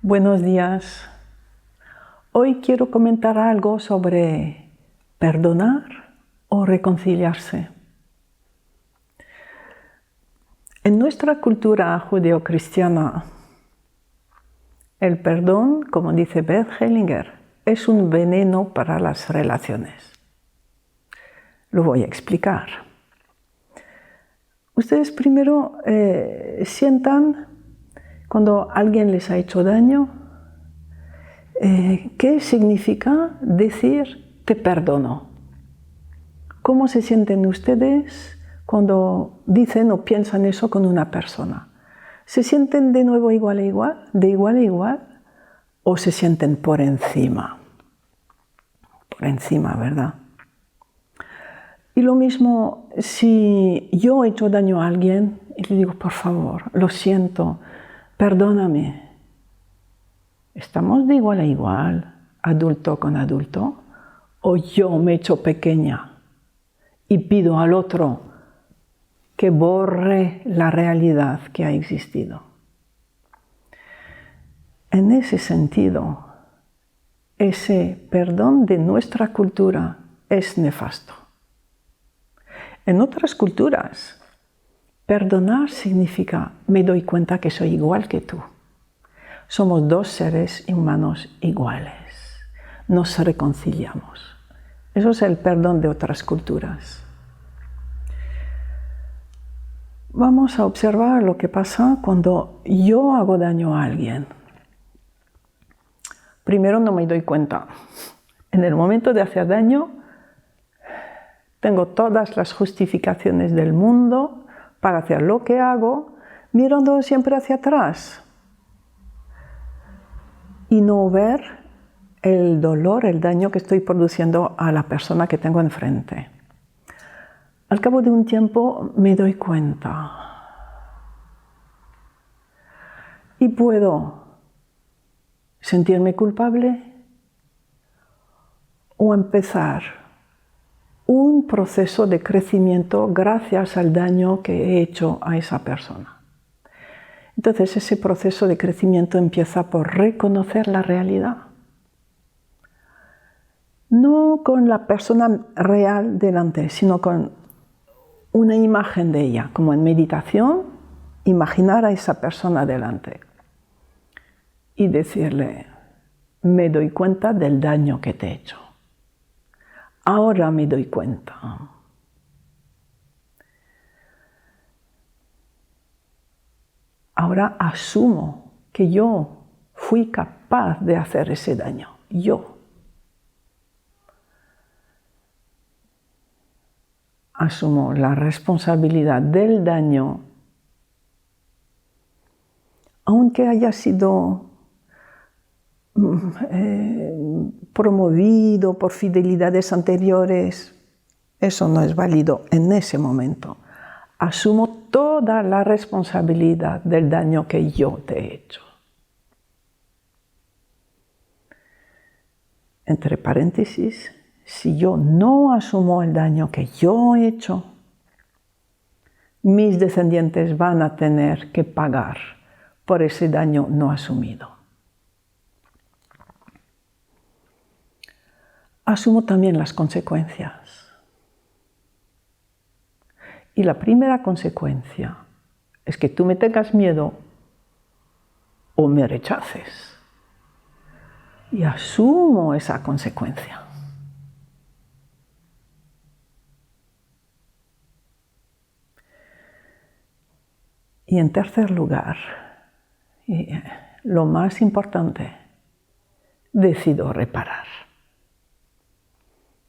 Buenos días. Hoy quiero comentar algo sobre perdonar o reconciliarse. En nuestra cultura judeocristiana, el perdón, como dice Bert Hellinger, es un veneno para las relaciones. Lo voy a explicar. Ustedes primero sientan cuando alguien les ha hecho daño, ¿qué significa decir te perdono? ¿Cómo se sienten ustedes cuando dicen o piensan eso con una persona? ¿Se sienten de nuevo igual a igual, de igual a igual? ¿O se sienten por encima? Por encima, ¿verdad? Y lo mismo, si yo he hecho daño a alguien y le digo, por favor, lo siento, perdóname. ¿Estamos de igual a igual, adulto con adulto? ¿O yo me echo pequeña y pido al otro que borre la realidad que ha existido? En ese sentido, ese perdón de nuestra cultura es nefasto. En otras culturas, perdonar significa me doy cuenta que soy igual que tú. Somos dos seres humanos iguales. Nos reconciliamos. Eso es el perdón de otras culturas. Vamos a observar lo que pasa cuando yo hago daño a alguien. Primero no me doy cuenta. En el momento de hacer daño, tengo todas las justificaciones del mundo para hacer lo que hago, mirando siempre hacia atrás. Y no ver el dolor, el daño que estoy produciendo a la persona que tengo enfrente. Al cabo de un tiempo me doy cuenta. Y puedo sentirme culpable o empezar un proceso de crecimiento gracias al daño que he hecho a esa persona. Entonces ese proceso de crecimiento empieza por reconocer la realidad. No con la persona real delante, sino con una imagen de ella, como en meditación, imaginar a esa persona delante y decirle, me doy cuenta del daño que te he hecho. Ahora me doy cuenta. Ahora asumo que yo fui capaz de hacer ese daño. Yo. Asumo la responsabilidad del daño, aunque haya sido promovido por fidelidades anteriores, eso no es válido en ese momento. Asumo toda la responsabilidad del daño que yo te he hecho. Entre paréntesis, si yo no asumo el daño que yo he hecho, mis descendientes van a tener que pagar por ese daño no asumido. Asumo también las consecuencias. Y la primera consecuencia es que tú me tengas miedo o me rechaces. Y asumo esa consecuencia. Y en tercer lugar, y lo más importante, decido reparar.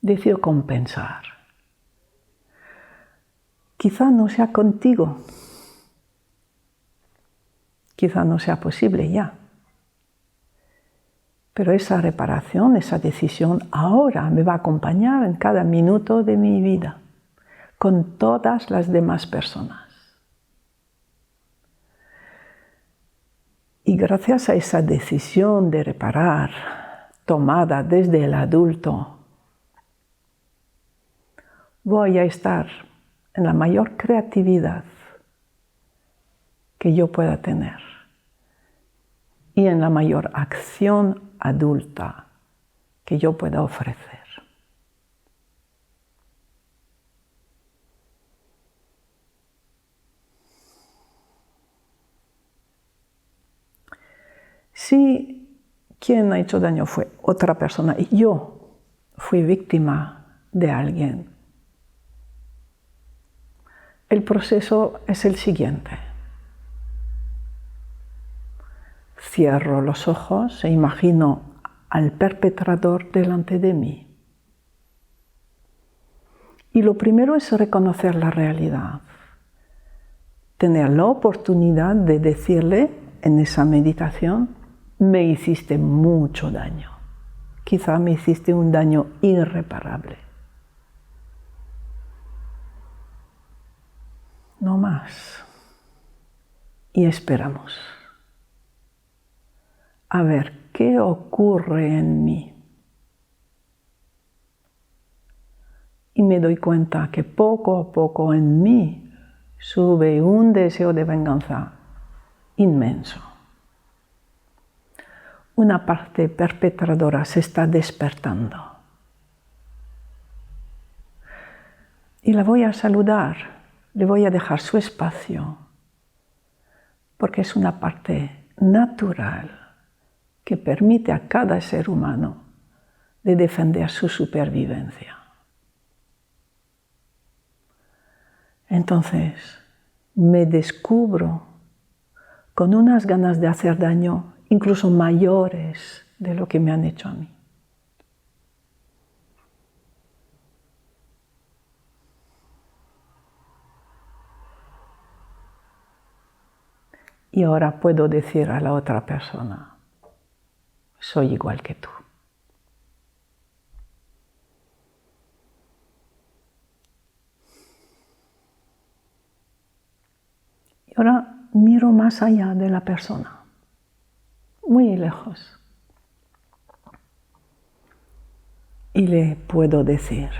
Decido compensar. Quizá no sea contigo. Quizá no sea posible ya. Pero esa reparación, esa decisión ahora me va a acompañar en cada minuto de mi vida, con todas las demás personas. Y gracias a esa decisión de reparar, tomada desde el adulto, voy a estar en la mayor creatividad que yo pueda tener. y en la mayor acción adulta que yo pueda ofrecer. Si quien ha hecho daño fue otra persona y yo fui víctima de alguien, el proceso es el siguiente. Cierro los ojos e imagino al perpetrador delante de mí. Y lo primero es reconocer la realidad. Tener la oportunidad de decirle en esa meditación, me hiciste mucho daño. Quizá me hiciste un daño irreparable. No más. Y esperamos. A ver qué ocurre en mí. Y me doy cuenta que poco a poco en mí sube un deseo de venganza inmenso. Una parte perpetradora se está despertando. Y la voy a saludar, le voy a dejar su espacio, porque es una parte natural que permite a cada ser humano de defender su supervivencia. Entonces, me descubro con unas ganas de hacer daño incluso mayores de lo que me han hecho a mí. Y ahora puedo decir a la otra persona, soy igual que tú. Y ahora miro más allá de la persona, muy lejos. Y le puedo decir,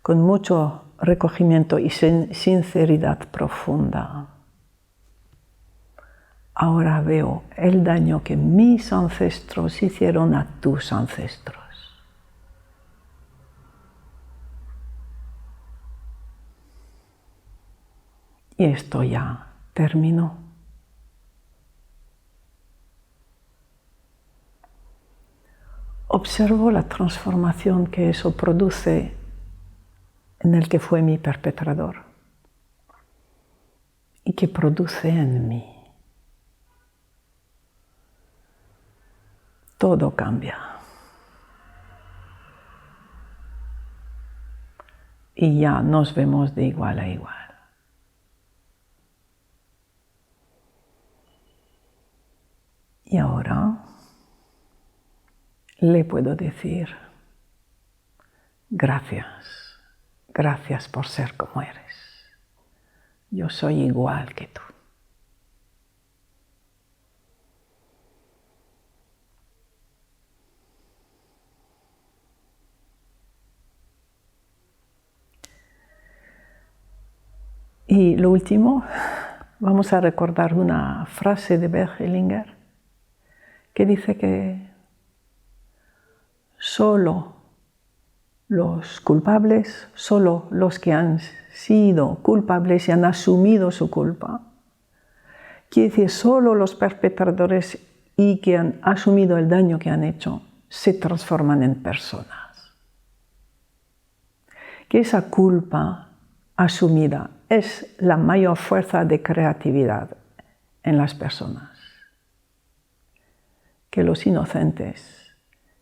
con mucho recogimiento y sinceridad profunda, ahora veo el daño que mis ancestros hicieron a tus ancestros. Y esto ya terminó. Observo la transformación que eso produce en el que fue mi perpetrador y que produce en mí. Todo cambia. Y ya nos vemos de igual a igual. Y ahora le puedo decir, gracias, gracias por ser como eres. Yo soy igual que tú. Y lo último, vamos a recordar una frase de Bert Hellinger que dice que solo los culpables, solo los que han sido culpables y han asumido su culpa, quiere decir solo los perpetradores y que han asumido el daño que han hecho, se transforman en personas. Que esa culpa asumida es la mayor fuerza de creatividad en las personas. Que los inocentes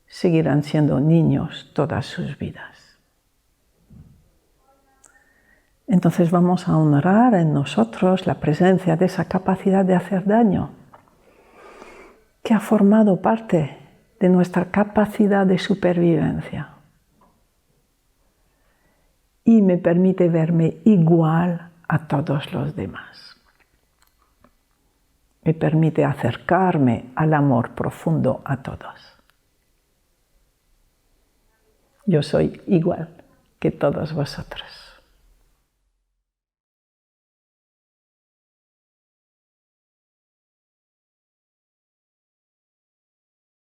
seguirán siendo niños todas sus vidas. Entonces vamos a honrar en nosotros la presencia de esa capacidad de hacer daño, que ha formado parte de nuestra capacidad de supervivencia. Y me permite verme igual a todos los demás. Me permite acercarme al amor profundo a todos. Yo soy igual que todos vosotros.